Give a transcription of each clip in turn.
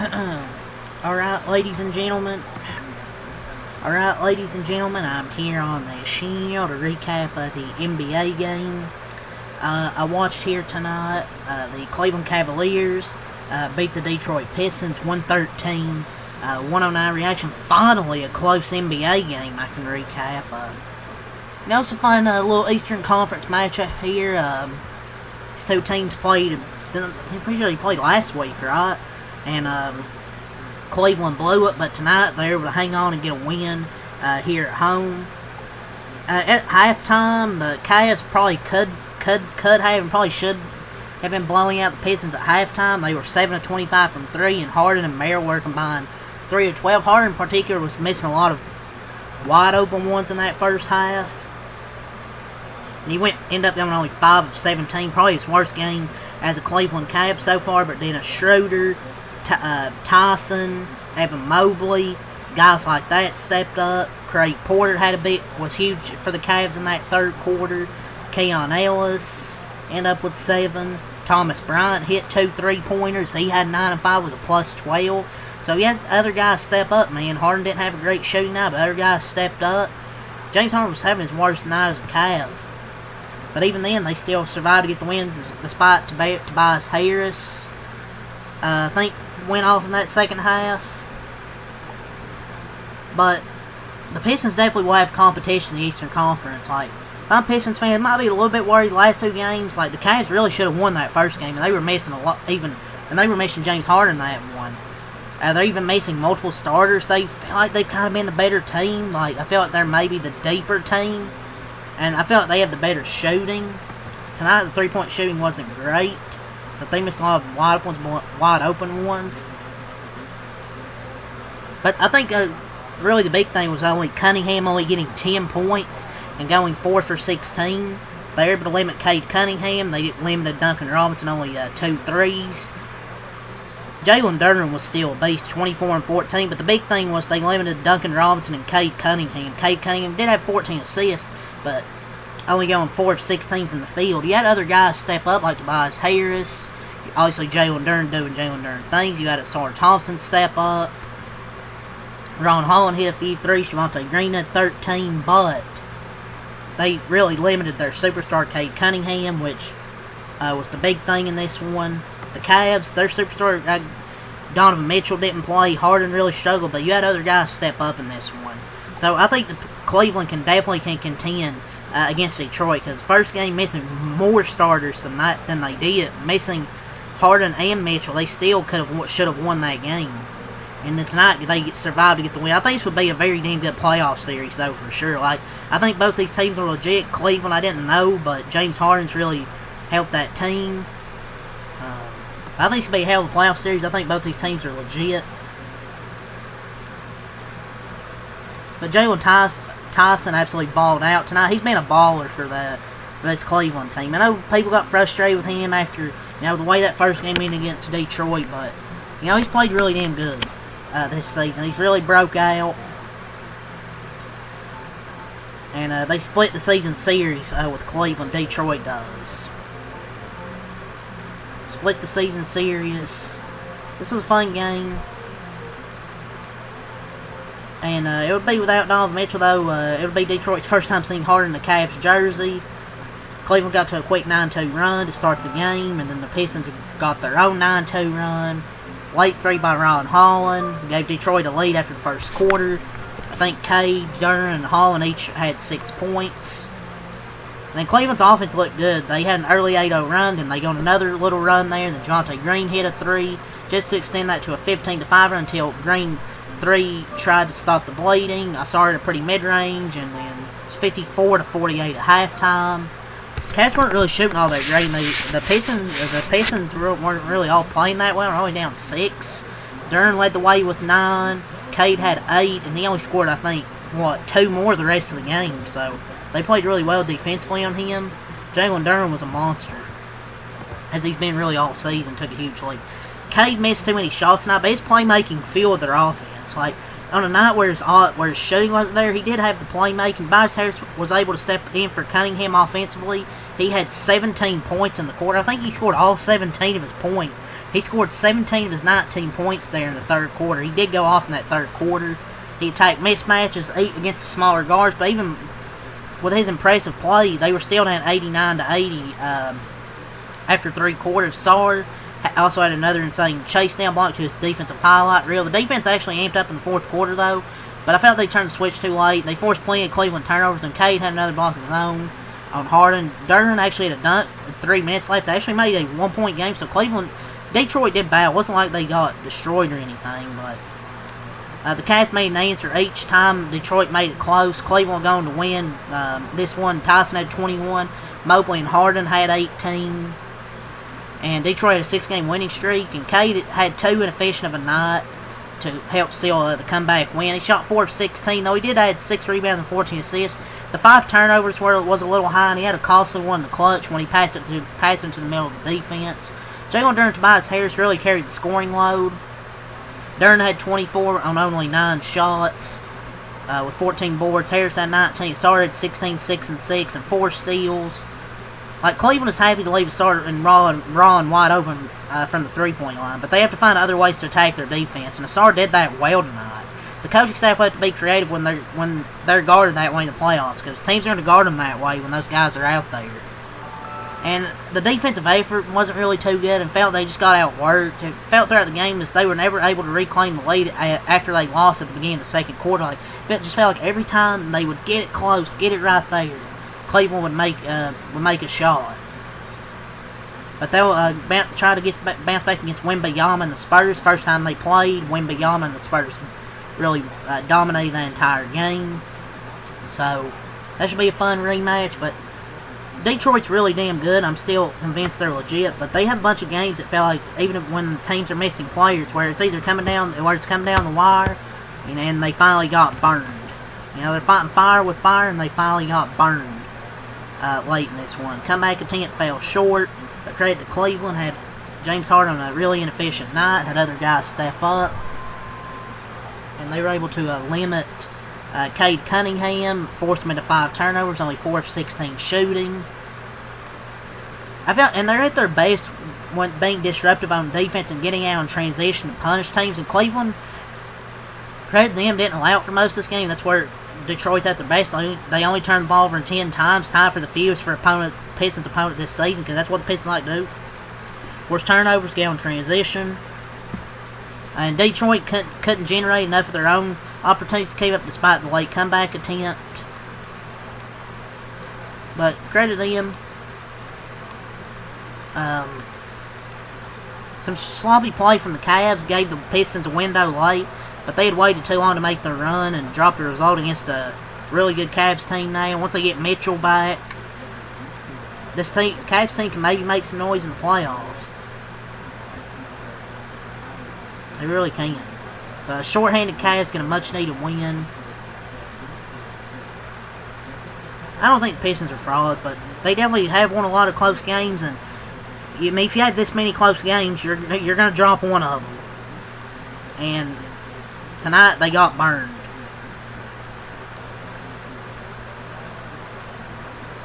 Alright, ladies and gentlemen. I'm here on the show to recap of the NBA game. I watched here tonight, the Cleveland Cavaliers beat the Detroit Pistons 113, 109 reaction. Finally, a close NBA game I can recap. It's a fun little Eastern Conference matchup here. These two teams played, I'm pretty sure they played last week, right? And Cleveland blew it, but tonight they were able to hang on and get a win here at home. At halftime, the Cavs probably could have and probably should have been blowing out the Pistons at halftime. They were 7 of 25 from 3, and Harden and Merrill were combined 3 of 12. Harden in particular was missing a lot of wide open ones in that first half. And he ended up going only 5 of 17, probably his worst game as a Cleveland Cavs so far, but then Schroeder, Tyson, Evan Mobley, guys like that stepped up. Craig Porter was huge for the Cavs in that third quarter. Keon Ellis ended up with 7. Thomas Bryant hit 2 3-pointers. He had 9 and 5, was a plus 12. So you had other guys step up, man. Harden didn't have a great shooting night, but other guys stepped up. James Harden was having his worst night as a Cav. But even then, they still survived to get the win despite Tobias Harris. I think went off in that second half. But the Pistons definitely will have competition in the Eastern Conference. Like, if I'm a Pistons fan, I might be a little bit worried the last 2 games. Like, the Cavs really should have won that first game, and they were missing a lot, and they were missing James Harden that one. They're even missing multiple starters. They feel like they've kind of been the better team. Like, I feel like they're maybe the deeper team, and I feel like they have the better shooting. Tonight, the 3-point shooting wasn't great, but they missed a lot of wide open ones. But I think really the big thing was Cunningham only getting 10 points and going 4 for 16. They were able to limit Cade Cunningham. They limited Duncan Robinson, only 2 threes. Jalen Duren was still a beast, 24 and 14. But the big thing was they limited Duncan Robinson and Cade Cunningham. Cade Cunningham did have 14 assists, but only going 4 of 16 from the field. You had other guys step up like Tobias Harris. Obviously, Jalen Duren doing Jalen Duren things. You had Asar Thompson step up. Ron Holland hit a few threes. Javonte Green had 13, but they really limited their superstar Cade Cunningham, which was the big thing in this one. The Cavs, their superstar Donovan Mitchell didn't play. Harden really struggled, but you had other guys step up in this one. So I think Cleveland definitely can contend against Detroit, because the first game missing more starters than they did, missing Harden and Mitchell. They still should have won that game. And then tonight, they survived to get the win. I think this would be a very damn good playoff series, though, for sure. Like, I think both these teams are legit. Cleveland, I didn't know, but James Harden's really helped that team. I think it's going to be a hell of a playoff series. I think both these teams are legit. But Jalen Tyson absolutely balled out tonight. He's been a baller for this Cleveland team. I know people got frustrated with him after, the way that first game ended against Detroit, but, he's played really damn good this season. He's really broke out. And they split the season series with Cleveland. Detroit does. Split the season series. This was a fun game. And it would be without Donovan Mitchell, though. It would be Detroit's first time seeing Harden in the Cavs jersey. Cleveland got to a quick 9-2 run to start the game, and then the Pistons got their own 9-2 run. Late 3 by Ron Holland gave Detroit a lead after the first quarter. I think Cade, Duren, and Holland each had 6 points. And then Cleveland's offense looked good. They had an early 8-0 run, then they got another little run there. Then Javonte Green hit a 3 just to extend that to a 15-5 run until Green 3 tried to stop the bleeding. I saw it at a pretty mid-range, and then it was 54-48 at halftime. Cavs weren't really shooting all that great. The Pistons weren't really all playing that well. They're only down 6. Duren led the way with 9. Cade had 8, and he only scored, I think, 2 more the rest of the game. So they played really well defensively on him. Jalen Duren was a monster, as he's been really all season. Took a huge lead. Cade missed too many shots tonight, but his playmaking fueled their offense. Like, on a night where his shooting wasn't there, he did have the playmaking. Tobias Harris was able to step in for Cunningham offensively. He had 17 points in the quarter. I think he scored all 17 of his points He scored 17 of his 19 points there in the third quarter. He did go off in that third quarter. He attacked mismatches against the smaller guards, but even with his impressive play, they were still down 89-80 after 3 quarters. Sarr also had another insane chase down block to his defensive highlight reel. The defense actually amped up in the fourth quarter, though, but I felt they turned the switch too late. They forced plenty of Cleveland turnovers, and Cade had another block of his own on Harden. Durden actually had a dunk with 3 minutes left. They actually made a 1-point game, so Detroit did bad. It wasn't like they got destroyed or anything, but the Cavs made an answer each time Detroit made it close. Cleveland going to win this one. Tyson had 21. Mobley and Harden had 18. And Detroit had a 6-game winning streak. And Cade had 2 inefficient of a night to help seal the comeback win. He shot 4 of 16, though he did add 6 rebounds and 14 assists. The 5 turnovers was a little high, and he had a costly one in the clutch when he passed into the middle of the defense. Jalen Duren and Tobias Harris really carried the scoring load. Duren had 24 on only 9 shots with 14 boards. Harris had 19. Sarr had 16, 6 and 6, and 4 steals. Like, Cleveland is happy to leave a starter and raw and wide open from the three-point line, but they have to find other ways to attack their defense, and Sarr did that well tonight. The coaching staff will have to be creative when they're guarded that way in the playoffs, because teams are going to guard them that way when those guys are out there. And the defensive effort wasn't really too good, and felt they just got outworked. It felt throughout the game as they were never able to reclaim the lead after they lost at the beginning of the second quarter. Like, it just felt like every time they would get it close, get it right there, Cleveland would make a shot. But they'll try to bounce back against Wembanyama and the Spurs. First time they played, Wembanyama and the Spurs really dominated the entire game. So that should be a fun rematch. But Detroit's really damn good. I'm still convinced they're legit. But they have a bunch of games that felt like, even when teams are missing players, where it's coming down the wire, and they finally got burned. They're fighting fire with fire, and they finally got burned late in this one. Comeback attempt fell short. But credit to Cleveland, had James Harden on a really inefficient night, had other guys step up, and they were able to limit Cade Cunningham, forced him into 5 turnovers, only 4 of 16 shooting. And they're at their best when being disruptive on defense and getting out in transition to punish teams. In Cleveland, credit to them, didn't allow it for most of this game. That's where Detroit's at their best. They only turned the ball over 10 times, tied for the fewest for Pistons opponent this season, because that's what the Pistons like to do. Force turnovers, get on transition. And Detroit couldn't generate enough of their own opportunities to keep up despite the late comeback attempt. But credit to them. Some sloppy play from the Cavs gave the Pistons a window late, but they had waited too long to make their run and dropped the result against a really good Cavs team now. Once they get Mitchell back, this team, the Cavs team, can maybe make some noise in the playoffs. They really can. Short-handed Cavs get a much-needed win. I don't think the Pistons are frauds, but they definitely have won a lot of close games, and if you have this many close games, you're going to drop one of them. And tonight, they got burned.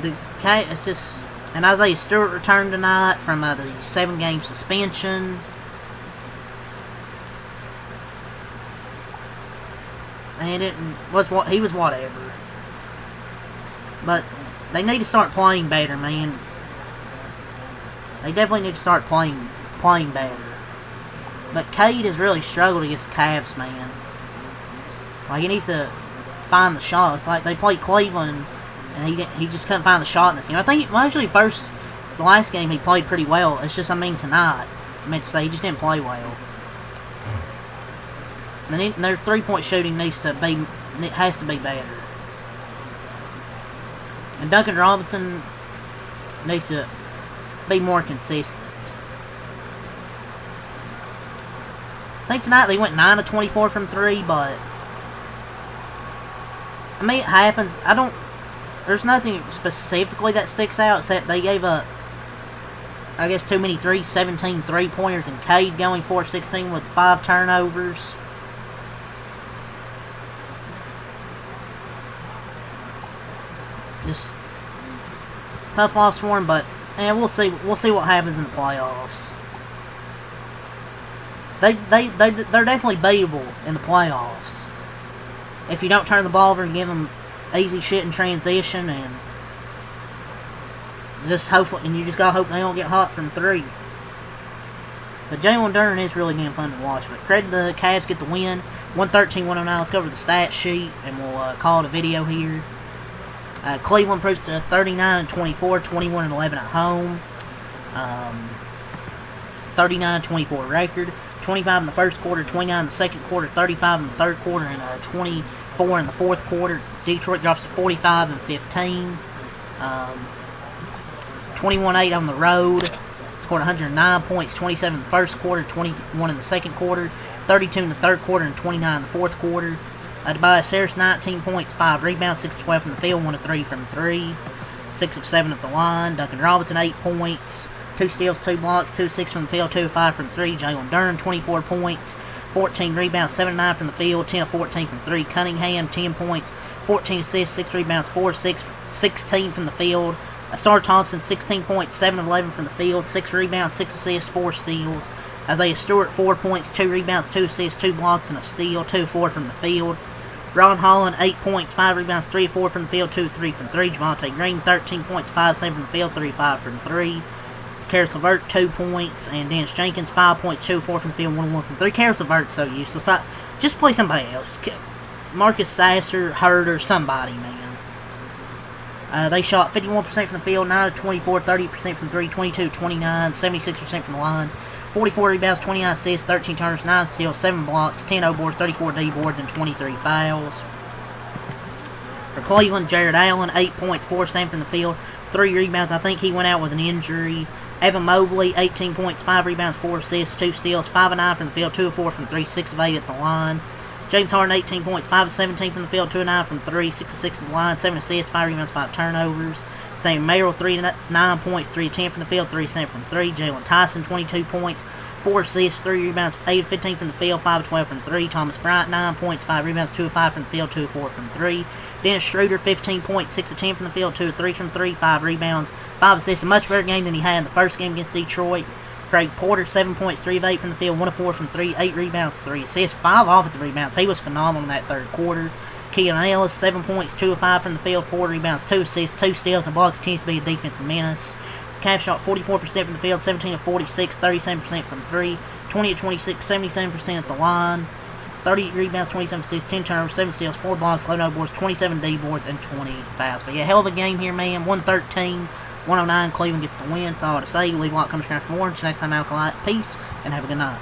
It's just... And Isaiah Stewart returned tonight from the 7-game suspension. And he was whatever. But they need to start playing better, man. They definitely need to start playing better. But Cade has really struggled against the Cavs, man. Like, he needs to find the shot. It's like they played Cleveland, and he just couldn't find the shot in this game. I think the last game he played pretty well. It's just, tonight, I meant to say, he just didn't play well. And their 3-point shooting has to be better. And Duncan Robinson needs to be more consistent. I think tonight they went 9 of 24 from 3, but it happens. There's nothing specifically that sticks out except they gave up, I guess, too many 17 3-pointers, and Cade going 4 of 16 with 5 turnovers. Just tough loss for him, but we'll see what happens in the playoffs. they're definitely beatable in the playoffs. If you don't turn the ball over and give them easy shit in transition, and you just gotta hope they don't get hot from three. But Jalen Duren is really damn fun to watch. But credit the Cavs get the win, 113-109. Let's go over the stat sheet and we'll call it a video here. Cleveland improves to 39-24, 21-11 at home. 39-24 record. 25 in the first quarter, 29 in the second quarter, 35 in the third quarter, and 24 in the fourth quarter. Detroit drops to 45-15. 21-8 on the road. Scored 109 points, 27 in the first quarter, 21 in the second quarter, 32 in the third quarter, and 29 in the fourth quarter. Tobias Harris, 19 points, 5 rebounds, 6 of 12 from the field, 1 of 3 from 3, 6 of 7 at the line. Duncan Robinson, 8 points, 2 steals, 2 blocks, 2 of 6 from the field, 2 of 5 from 3. Jalen Duren, 24 points, 14 rebounds, 7 of 9 from the field, 10 of 14 from 3. Cunningham, 10 points, 14 assists, 6 rebounds, 4 of 6, 16 from the field. Asar Thompson, 16 points, 7 of 11 from the field, 6 rebounds, 6 assists, 4 steals. Isaiah Stewart, 4 points, 2 rebounds, 2 assists, 2 blocks, and a steal, 2 of 4 from the field. Ron Holland, 8 points, 5 rebounds, 3 of 4 from the field, 2 of 3 from 3. Javonte Green, 13 points, 5 of 7 from the field, 3 of 5 from 3. Karis LeVert, 2 points, and Dennis Jenkins, 5 points, 2 of 4 from the field, 1 of 1 from 3. Karis LeVert's so useless. Just play somebody else. Marcus Sasser, Herder, somebody, man. They shot 51% from the field, 9 of 24, 30% from 3, 22, 29, 76% from the line, 44 rebounds, 29 assists, 13 turnovers, 9 steals, 7 blocks, 10 O-boards, 34 D-boards, and 23 fouls. For Cleveland, Jared Allen, 8 points, 4 of 7 from the field, 3 rebounds. I think he went out with an injury. Evan Mobley, 18 points, 5 rebounds, 4 assists, 2 steals, 5 of 9 from the field, 2 of 4 from 3, 6 of 8 at the line. James Harden, 18 points, 5 of 17 from the field, 2 of 9 from 3, 6 of 6 at the line, 7 assists, 5 rebounds, 5 turnovers. Sam Merrill, 3 of 9 points, 3 of 10 from the field, 3 of 7 from 3. Jalen Tyson, 22 points, 4 assists, 3 rebounds, 8 of 15 from the field, 5 of 12 from 3. Thomas Bryant, 9 points, 5 rebounds, 2 of 5 from the field, 2 of 4 from 3. Dennis Schroeder, 15 points, 6 of 10 from the field, 2 of 3 from 3, 5 rebounds, 5 assists. A much better game than he had in the first game against Detroit. Craig Porter, 7 points, 3 of 8 from the field, 1 of 4 from 3, 8 rebounds, 3 assists, 5 offensive rebounds. He was phenomenal in that third quarter. Keelan Ellis, 7 points, 2 of 5 from the field, 4 rebounds, 2 assists, 2 steals, and block. Continues to be a defensive menace. Cavs shot 44% from the field, 17 of 46, 37% from 3, 20 of 26, 77% at the line, 30 rebounds, 27 assists, 10 turnovers, 7 steals, 4 blocks, low no boards, 27 D-boards, and 20 fouls. But yeah, hell of a game here, man. 113-109, Cleveland gets the win. That's all to say. Leave a like, comment, subscribe for more. Until next time, Alkalite. Peace, and have a good night.